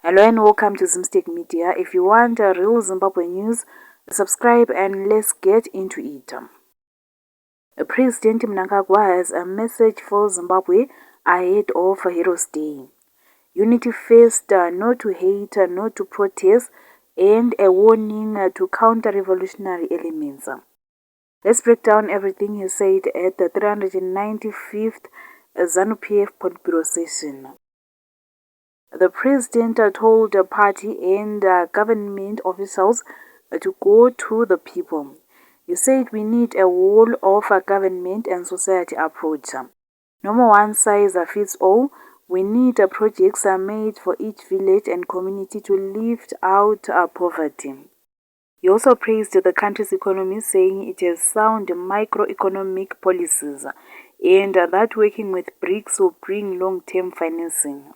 Hello and welcome to Zimstek Media. If you want real Zimbabwe news, subscribe and let's get into it. President Mnangagwa has a message for Zimbabwe ahead of Heroes Day. Unity first, no to hate, no to protest, and a warning to counter-revolutionary elements. Let's break down everything he said at the 395th ZANU-PF Politburo session. The president told the party and government officials to go to the people. He said we need a whole of a government and society approach. No more one size fits all. We need projects made for each village and community to lift out poverty. He also praised the country's economy, saying it has sound microeconomic policies and that working with BRICS will bring long-term financing.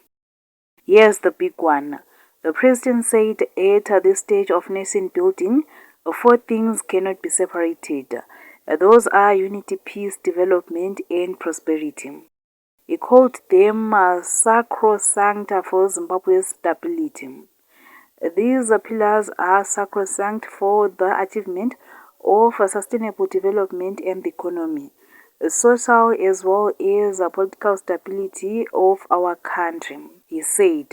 Here's the big one. The president said at this stage of nation building, four things cannot be separated. Those are unity, peace, development, and prosperity. He called them sacrosanct for Zimbabwe's stability. These pillars are sacrosanct for the achievement of sustainable development and the economy, social as well as political stability of our country, he said.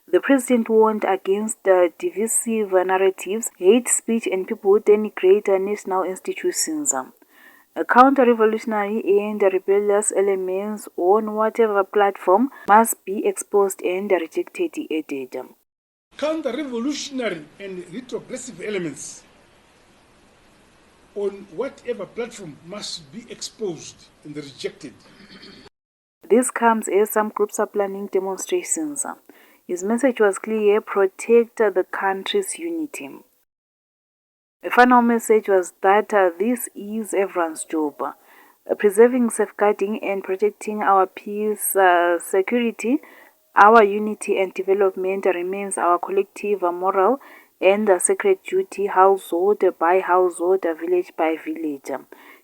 The president warned against divisive narratives, hate speech, and people who denigrate national institutions. Counter-revolutionary and rebellious elements on whatever platform must be exposed and rejected, he added. Counter-revolutionary and retrogressive elements on whatever platform must be exposed and rejected. This comes as some groups are planning demonstrations. His message was clear: protect the country's unity. A final message was that this is everyone's job. Preserving, safeguarding, and protecting our peace, security, our unity and development remains our collective moral and sacred duty, household by household, village by village,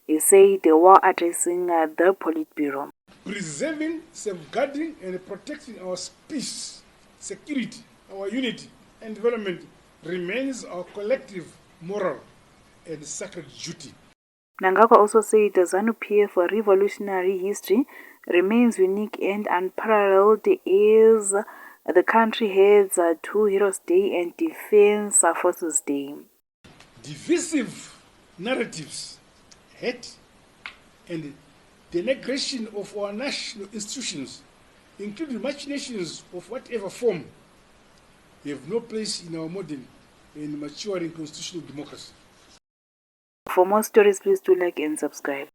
he said while addressing the Politburo. Preserving, safeguarding, and protecting our peace, security, our unity, and development remains our collective moral and sacred duty. Mnangagwa also said the ZANU-PF revolutionary history remains unique and unparalleled as the country heads to Heroes Day and Defense Forces Day. Divisive narratives, hate, and denigration of our national institutions, including machinations of whatever form, have no place in our modern and maturing constitutional democracy. For more stories, please do like and subscribe.